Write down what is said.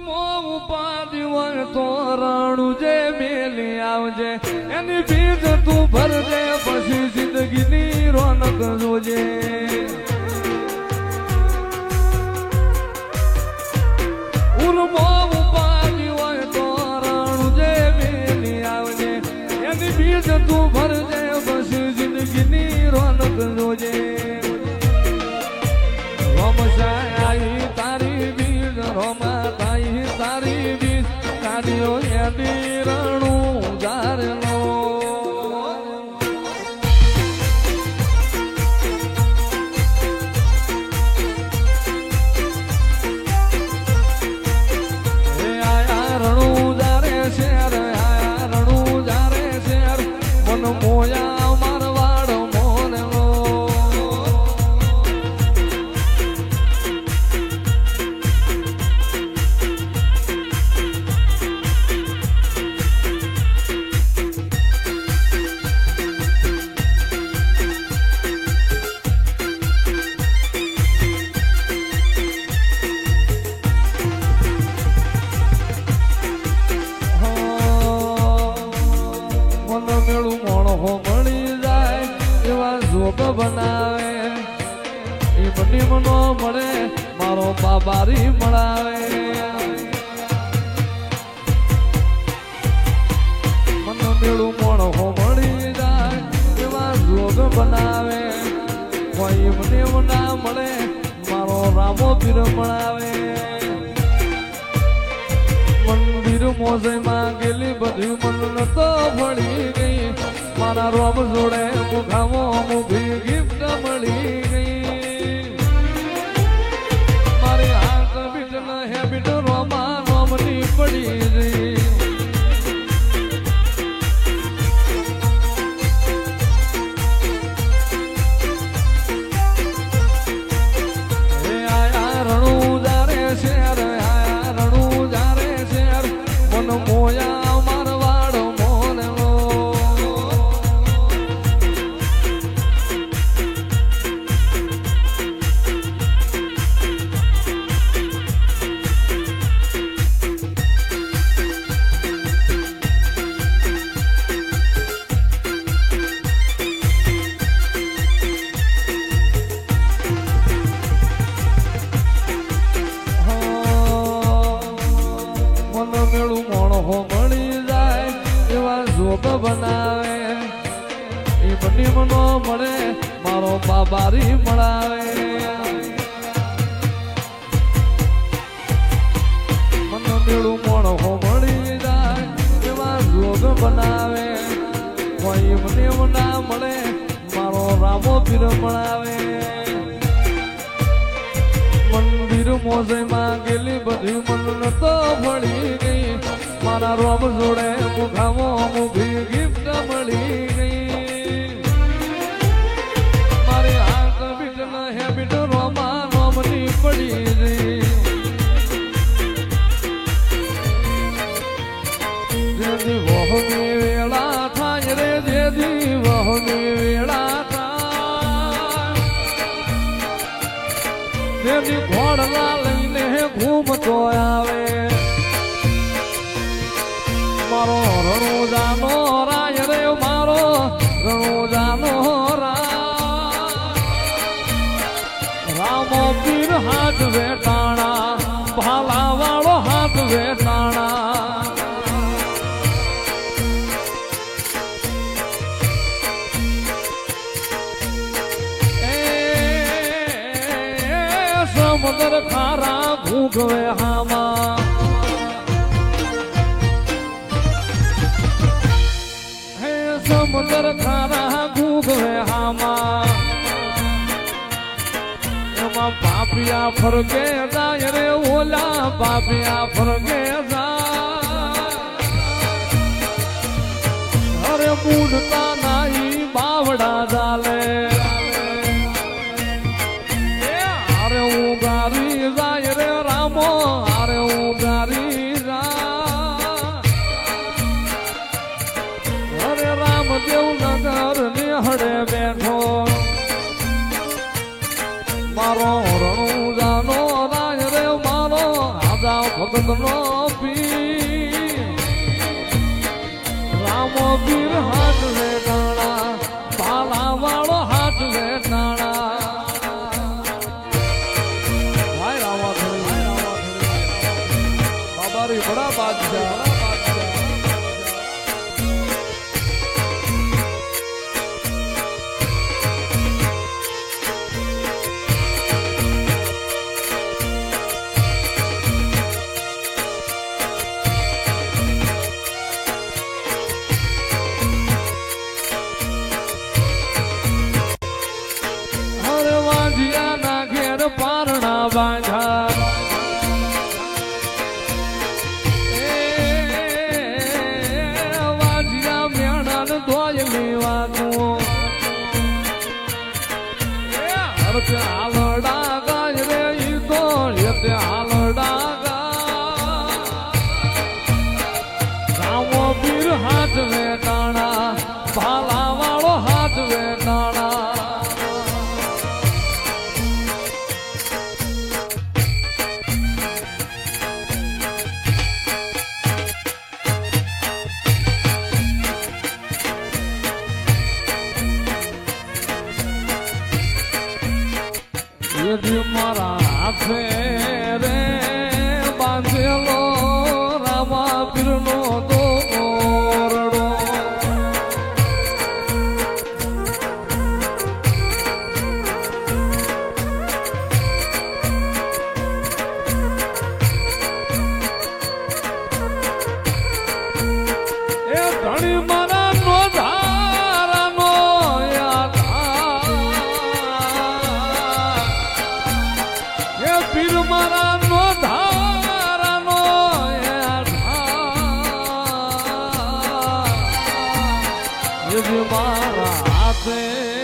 ઉપાધિ હોય તો રાણું જે મેલી આવજે એની બીજ તું ભરજે પછી જિંદગીની રોનક જોજે ઉપાધિ હોય તો રાણું જે મેલી આવજે એની બીજ તું ભરજે પછી જિંદગીની રોનક જોજે રોમશાઈ તારી બીજ રોમા તાઈ તારી બીજ કાઢ્યો એની રણું જારનો આયા રણું જારે શેર આયા રણું જારે શેર મન મોયા મારવાડ મોનલો બનાવે એ બની મનો મળે મારો બાબારી મળાવે મન મેળું મોણ હો મળી જાય એવા જોગ બનાવે કોઈ મને ના મળે મારો રામો પીર મળાવે મંદિર મોજમાં ગયેલી બધી મન તો ભળી ગઈ મારા રોમ જોડે મુખામો મુખી ગિફ્ટ મળી ગઈ મારી હાથ બીટ ન હેબિટ રોમા રોમની પડી ગઈ આયા રણું જારે શેર આયા રણું જારે શેર મન મોયા મારવાડ મોનલો બનાવે એ બની મનો મળે મારો બાબારી મળાવે મન મેળું મોણ હો મળી જાય એવા જોગ બનાવે કોઈ મને ના મળે મારો રામો પીર મળાવે મંદિર મોજમાં ગયેલી બધી મન તો ભળી ગઈ મારા રોમ જોડે મુખામો મુખી ગિફ્ટ મળી ગઈ મારી હાથ બીટ ન હેબિટ રોમા રોમની પડી ગઈ જેથી વહની વેળા થાય રે જેથી વહની વેળા થાય જેથી ઘોડલા લઈને ઘૂમતો આવે મારો રણુજાનો રાય રે મારો રણુજાનો રામો પીર હાથ વેટાણા ભાલા વાળો હાથ વેટાણા સમુદ્ર ખારા ભૂગવે હામાં સમુદ્ર ખારા ઘૂઘવે હામાં એમાં પાપિયા ફરકે જાય રે ઓલા પાપિયા ફરકે જાય અરે બુડતા નાઈ બાવડા ચાલે અરે ઉગારી જાય રે રામો અરે ઉગારી દેવનગર નિહળે બેઠો મારો રણુજાનો રાજ રે મારો આદા ભગતનો પીર રામો પીર હાથ વેટાણા પાલા વાળો હાથ વેટાણા ભાઈ રામા બાબારી બડા બાદશાહ પારણા બાંધા વાજિયા મેણન ધોયલી વાતું હરતે હાલડા ગાય રે ઈ તો યતે હાલડા ગા રામો પીર હાથ વેટાણા ભાલા વાળો હાથ વેટાણા યદી મારા હાથે રે બાંધેલો રામા પીરનો દોરડો એ ધણી મારા નો ધારાનો પીર મારા નો ધારાનો મારા હાથે